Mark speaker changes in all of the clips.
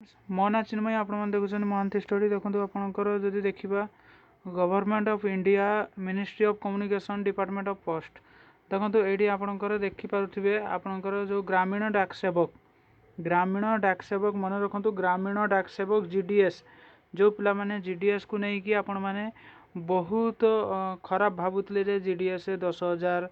Speaker 1: मो ना चिन्मय आपण देखुं महांती स्टोरी देखो आपंकर जदि देखा government of India ministry of communication department of post देखो ये आपंकर देखिपे आपंकर जो ग्रामीण डाक सेवक मन रखु ग्रामीण डाक सेवक जीडीएस जो पिला माने जीडीएस को लेकिन आपण मैंने बहुत खराब भावुले जीडीएस 10,000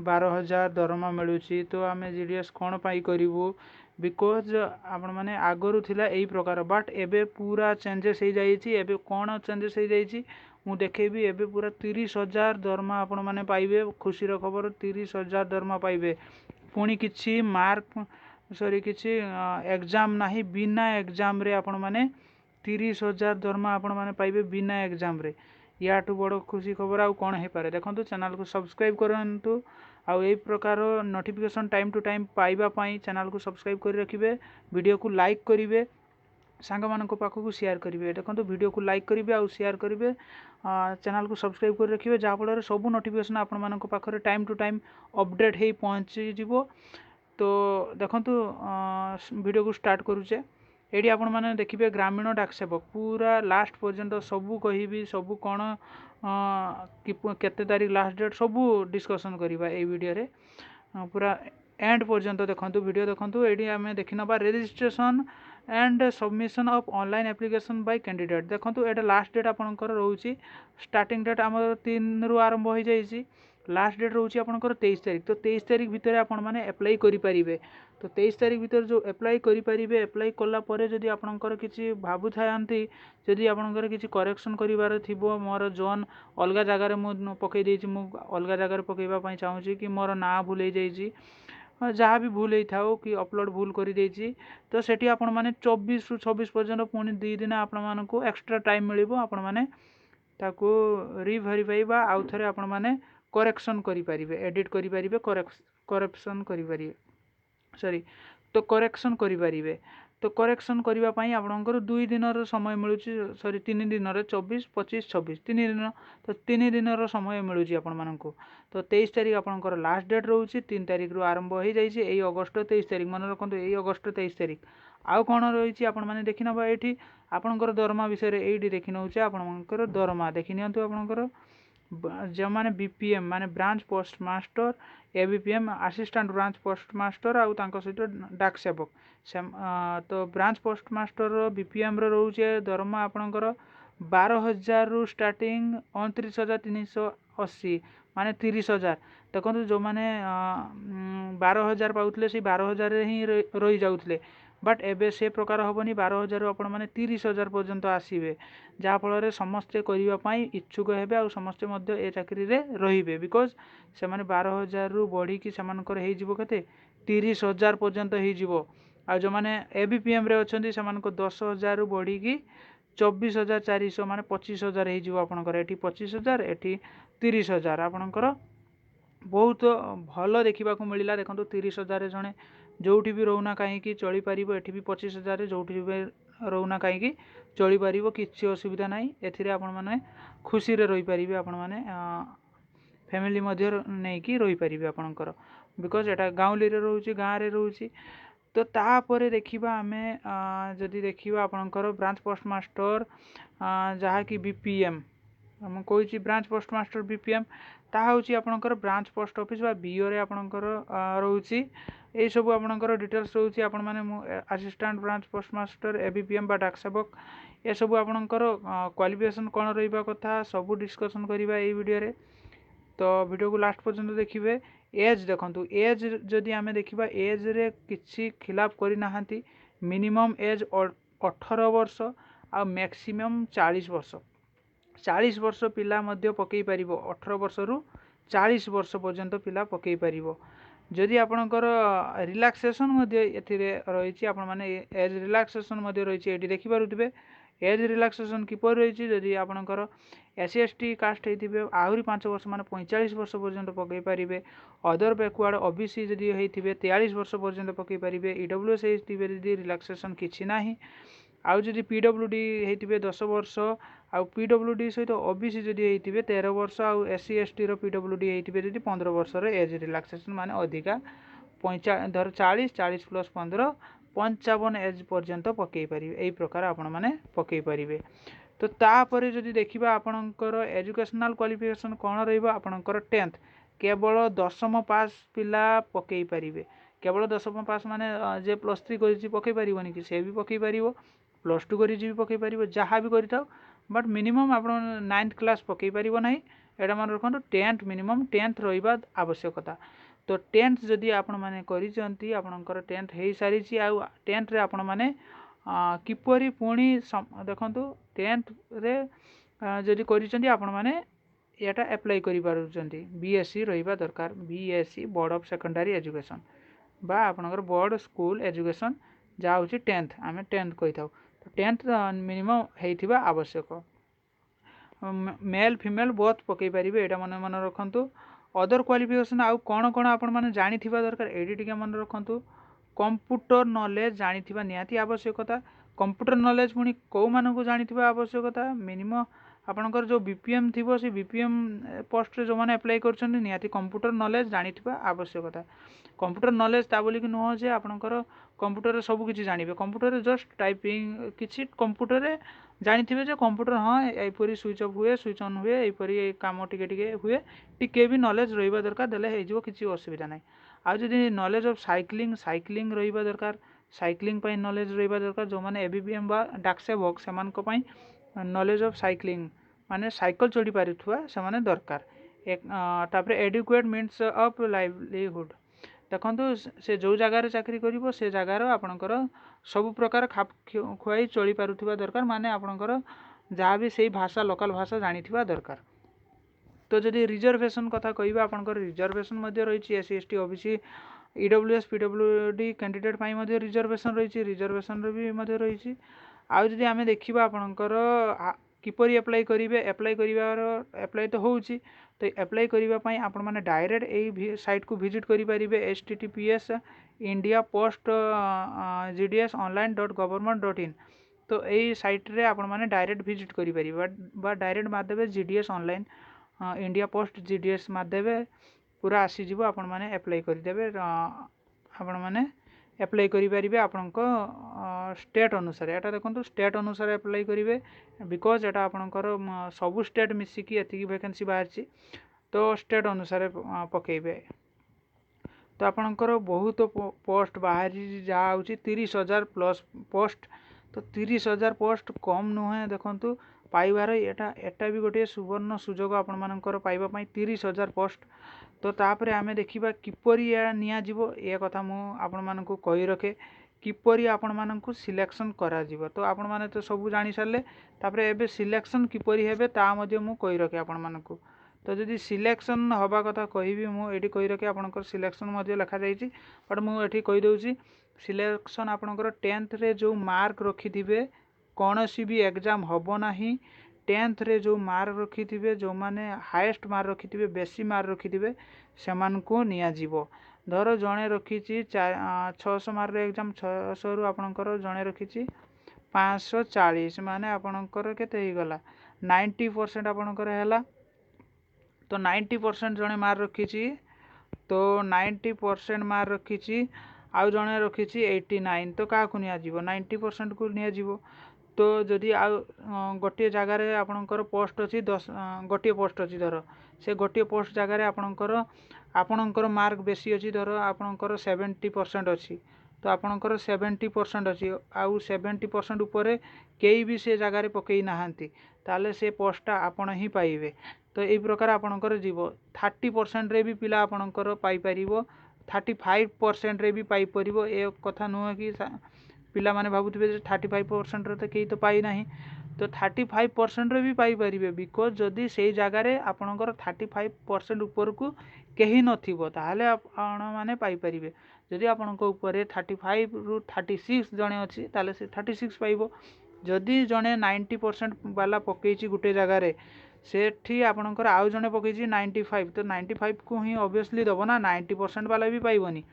Speaker 1: 12,000 दरमा मिलूँ तो आम जीडीएस कौन पाई करूँ बिकज आपण मैंने आगरू थिला यही प्रकार बट एबे पूरा चेंजेस हो जाइए कौन चेंजेस हो जाइए मु देखेबी एबे पूरा 30,000 दरमा आपण मैंने पाइबे खुशी खबर 30,000 दरमा पाइबे पुणी किछि मार्क सॉरी किछि एग्जाम नाही बिना एग्जाम रे आपण मैंने 30,000 दरमा आपण मैंने पाइबे बिना एग्जाम रे या बड़ खुशी खबर आउ कौन हो पारे देखो चैनल को सब्सक्राइब करंतु आउ ए प्रकार नोटिफिकेशन टाइम टू टाइम पाइबा पाई चैनल को सब्सक्राइब कर रखिए वीडियो को लाइक करेंगे सांग मानक पाखक शेयर करेंगे देखो वीडियो को लाइक करेंगे आउ शेयर करेंगे चैनल को सब्सक्राइब कर रखिए जहाँफल सब नोटिफिकेशन आपण मानक पाखरे टाइम टू टाइम अपडेट हो पहुँची तो देखो वीडियो को स्टार्ट करुचे ये आपण मैंने देखिए ग्रामीण डाक सेवक पूरा लास्ट पर्यंत सबू कहि सबू कौन केते तारीख लास्ट डेट सबू डिस्कसन करवा ये वीडियो रे पूरा एंड पर्यंत देखो वीडियो देखो ये आम देखी ना registration and submission of online application bye candidate देखो ये लास्ट डेट आपंकर रोचे स्टार्टिंग डेट आम 3 रु आरंभ हो जाइए लास्ट डेट रोचे आपंकर 23 तारीख तो 23 तारीख भितर आपण मैंने एप्लाई करें तो 23 तारीख भितर जो एप्लाई करें एप्लाई कलापर जदि आपंकर किसी भावु था जदि आपंकर किसी करेक्शन करार थी मोर जोन अलग जगार मु पकई अलग जगार पकईवाई चाहूँगी कि मोर ना भूल हो जाइए जहाँ भी भूल होता हो कि अपलोड भूल कर तो सेठी आपण माने 24 रु 26 पर्यंत पुणी 2 दिन आपण मानकु एक्स्ट्रा टाइम मिलिबो आपण माने ताको रिवेरीफाई बा आउ थरे आपण माने करेक्शन करि परिबे एडिट करि परिबे करेक्शन करि परिबे सॉरी तो करेक्शन करि परिबे तो करेक्शन करबा पई आपनकर 2 दिनर समय मिलुची सॉरी 3 दिनर 24 25 26 3 दिन तो 3 दिनर समय मिलुची आपण मानकु तो 23 तारीख आपनकर लास्ट डेट रोची 3 तारीख रु आरंभ हो जाइए यही अगस्त 23 तारीख मन रखु यही अगस्त 23 तारीख आउ कौन रही आपण मैंने देखी ना ये आपंकर दरमा विषय ये देखी नौ आपंकर दरमा देखी नियंतु आपंकर जो मैंने बीपीएम माने branch post master ABPM assistant branch post master आउ सहित डाक सेवक तो ब्रांच पोस्ट मास्टर बीपीएम रोचे दरमा आपंकर 12,000 रु स्टार्टिंग 29,380 माने 30,000 देखो जो मैंने 12,000 पाते से 12,000 ही रही जाते बट एबे से प्रकार हेनी 12,000 आपण मैंने 30,000 पर्यंत आसवे जहाँफल समस्ते करने इच्छुक हे आ समस्ते ए चाकरी रे बिकज से 12,000 रु बढ़ी कि के 30,000 पर्यंत हो जो मैंने एबीपीएम रे अच्छा से 10,000 रु बढ़ी कि 24,400 माने 25,000 होपंकर ये 25,000 ये 30,000 आपणकर बहुत भल देखा मिलला देखो 30,000 जड़े जो भी रोना कहीं चली पार ये भी 25,000 जो भी रोना कहीं चली पार कि असुविधा ना मैंने खुशी रही पारे आपण मैंने फैमिली नहीं कि रही पारे आपणकर बिकज एटा गाँवली रोचे गाँव में रोचे तो तापर देखा आम जदि देखा आपणकर ब्रांच पोस्ट मास्टर जहाँ कि बीपीएम हम कही ब्रांच पोस्ट मास्टर बीपीएम ताहा होची आपणकर ब्रांच पोस्ट ऑफिस बा बीओ रे आपणकर रोची ए सब आपणकर डिटेल्स रोची आपण माने assistant branch post master ABPM बा डाक सेवक ए सब आपणकर क्वालिफिकेशन कौन रहिबा कथा सब डिस्कशन करिबा ए वीडियो रे तो वीडियो को लास्ट पर्यंत देखिए एज देखंतु एज जदि आमे देखिबा एज रे किछि खिलाफ करि नाहंती मिनिमम एज 18 वर्ष आ मैक्सिमम 40 वर्ष 40 वर्ष पिला मध्य पकई पारिबो 18 वर्ष रु 40 वर्ष पर्यंत पिला पकई पारिबो जदि आपणकर रिलैक्सेशन मध्य एथिरे रहिछि आपण माने एज रिलैक्सेशन मध्य रहिछि एठी देखि पारुथिबे एज रिलैक्सेशन किपर रही जदि आपणकर एससी एसटी कास्ट होते आहरी 5 वर्ष माने 45 वर्ष पर्यंत पकई पारे अदर बैकवर्ड ओबीसी जदि होते 43 वर्ष पर्यंत पकई पारे ईडब्ल्यूएस होते जदि रिलैक्सेशन किछि नाही आउ जदि पीडब्ल्यूडी होते 10 वर्ष आउ पीडब्ल्यूडी सहित ओबीसी जदि होते 13 वर्ष आउ एससी एसटी रो पीडब्ल्यूडी होते जदि 15 वर्ष एज रिलैक्सेशन माने अधिका 45 धर 40 40 प्लस 15 55 एज पर्यंत पकई पारे यही प्रकार आपण मैंने पकई पारे। तो तापर जदि देखा आपणकर एजुकेशनल क्वालिफिकेशन कौन रहा 10th केवल 10th पास पिला पकई पारे। केवल 10th पास माने जे +3 कर पकई पारनी कि से भी पकई पार +2 कर पकई पार जहाँ भी कर बट मिनिमम आप 9th क्लास पकई पार ना एटा मन रखु 10th मिनिमम 10th रहा आवश्यकता। तो 10th जदि आपण मैंने करते आपणकर 10th हो सारी 10th रे आपण मैंने किपरि पुणी देखु 10th रे जदि कर आपण मैंने यहाँ एप्लाई करें बीएससी रहा दरकार BSc board of secondary education बा आपणकर बोर्ड स्कूल एजुकेशन जहाँ हूँ 10th आम 10th कही था। तो 10th मिनिमम होता आवश्यक। मेल फीमेल बोथ पकई पारे यहाँ मन मन रखु। अदर क्वालिफिकेशन आउ कौन कौन आपण मैंने जानी दरकार ये मन रखु। कंप्यूटर नॉलेज जानी निहाती आवश्यकता। कंप्यूटर नॉलेज पुणी कौ मानक जानी आवश्यकता मिनिमम आपणकर जो बीपीएम थी से बीपीएम पोस्ट जो मैंने अप्लाई कर निहाती कंप्यूटर नॉलेज जानी आवश्यकता। कंप्यूटर नॉलेज ता बोली कि नुह जे आपणकर कंप्यूटर सब किसी जानवे कंप्यूटर जस्ट टाइपिंग किसी कंप्यूटर जानी जे कंप्यूटर हाँ यहीपरी स्विच ऑफ हुए स्विच ऑन हुए यहीपरी कम टिके हुए टिके भी नॉलेज रहा दरकार देले हो किसी असुविधा ना। आज जदि नॉलेज ऑफ साइक्लिंग साइक्लिंग रहा दरकार साइक्लिंग नॉलेज रहा दरकार जो मैंने एबीबीएम बा डाकसेवक से नॉलेज ऑफ साइक्लिंग माने साइकिल चढ़ी पारुथुआ से दरकार। तापर एडुकेट मीन्स ऑफ लाइवलीहुड देखो से जो जगार चाकरी कर से जगार आपणकर सब प्रकार खाप खुआई चली पारुथुआ दरकार माने आपणकर जहाँ भी सही भाषा लोकल भाषा जानी दरकार। तो जदि रिजर्वेशन कथा कहबा आपणकर रिजर्वेशन रही SC ST OBC EWS PWD candidate reservation रही रिजर्वेशन भी रही। आउ जदि आमे देखिबा आपणकर किपरि एप्लाई करेंगे एप्लाई कर एप्लाई तो होउची तो एप्लाई करने आपण मैंने डायरेक्ट यही साइट को विजिट करेंगे https India post gds online.government.in। तो यही साइट रे आपण मैंने डायरेक्ट विजिट करेंगे डायरेक्ट मारदेवे GDS online India post GDS मारदेवे पूरा आसीज आपण मैंने एप्लाई करदे आपण मैंने एप्लाई करेंगे आपण स्टेट अनुसार यहाँ देखो स्टेट अनुसार एप्लाई करेंगे बिकज यहाँ आपणकर सबू स्टेट मिसिकी एति वैकेंसी बाहर तो स्टेट अनुसार पकेबे। तो आपणकर बहुत पोस्ट बाहर जहाँ हूँ 30,000 प्लस पोस्ट। तो 30,000 पोस्ट कम नुहे देखु पाइबार एटा भी गोटे सुवर्ण सुजोग आपण मानकर पाइबा 30,000 पोस्ट। तो तापर आमे देखिबा किपरि निया जीवो ए कथा मु आपण मानकु कहि रखे किपरि आपण मानकु सिलेक्शन करा जीवो। तो आपण माने तो सब जानि सारले तापर एबे सिलेक्शन किपरि हेबे ता मध्ये मु कहि रखे आपण मानकु। तो जदि सिलेक्शन हवा कथा कहिबी मु एठी कहि रखे आपणकर सिलेक्शन मध्ये लिखा जाइछि बट मु एठी कहि दउछि सिलेक्शन आपणकर 10th रे जो मार्क रखिथिबे कोनोसी भी एग्जाम हबो नाही। 10th रे जो मार्क रखिथिबे जो माने हाईएस्ट मार्क रखिथिबे बेसी मार्क रखिथिबे सेमानकु निया जीवो। धर जणे रखिछि 600 मार्क एग्जाम 600 रु आपणकर जणे रखिछि 540 माने आपणकर केते हे गला 90% आपणकर हैला। तो 90% जणे मार्क रखिछि तो 90% मार्क रखिछि आउ जणे रखिछि 89 तो का को निया जीवो 90% को निया जीवो। तो जदि गोटे जगार आपणकर पोस्ट अच्छी 10 गोटे पोस्ट अच्छी धर से गोटे पोस्ट जगार आपणकर मार्क बेसी अच्छी धर आपणकर 70% अच्छी तो आपणकर 70% अच्छी आउ 70% ऊपर कई भी से जगार पकई नाहांती ताले से पोस्टा आपण ही पाइबे। तो यही प्रकार आपणकर जीवो 30% रे भी पिला आपणकर पाई परिबो 35% रे भी पाई परिबो। ए कथा नुह कि पिला माने भाबुथिबे 35% रे तो कई तो पाई नाही तो 35% रे भी पाई परिबे बिकॉज जदि से जगार आपणकर 35% ऊपर को कहीं नथिबो ताहाले आपण माने पाई परिबे। जदि आपणक ऊपर 35 रु 36 जणे अछि ताले से 36 पाइबो। जदि जणे 90% वाला पकेछि गुटे जगार सेठी आपणकर आउ जणे पकेछि 95 तो 95 को ही ऑब्वियसली दबो ना 90% वाला भी पाइबोनी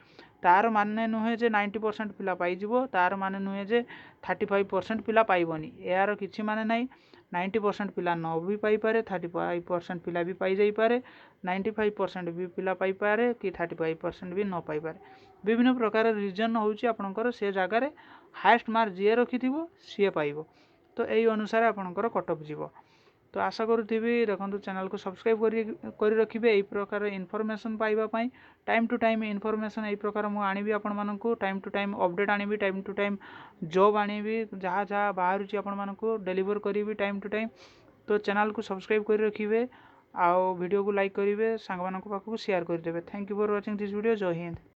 Speaker 1: तार माने नुहे जे 90% पिला पाइजिवो तार माने नुहे जे 35% पिला पाइबोनी यार किछि माने नाही 90% पिला न भी पाइपारे 35% पिला भी पाई जाइपारे 95% भी पिला पाइपारे कि 35% भी न पाइपारे विभिन्न प्रकार रिजन होउची आपनकर से जगार हाएस्ट मार्क जी रखिथिबो सी पाइबो तो यही अनुसार आपनकर कट ऑफ जीवो तो आशा करूथी देखो चैनल को सब्सक्राइब कर रखिए यही प्रकार इनफॉरमेशन पाइबा पई टाइम टू टाइम इनफॉरमेशन यही प्रकार मु आनिबी आपण मानकू टाइम टू टाइम अपडेट आनिबी टाइम टू टाइम जॉब आनिबी जहाँ जहाँ बाहर आपण मानकू डिलीवर करिबी टाइम टू टाइम तो चैनल को सब्सक्राइब कर रखिए आउ वीडियो को लाइक करेंगे सांग मानक पाखक शेयर करदेवे thank you for watching this video जय हिंद।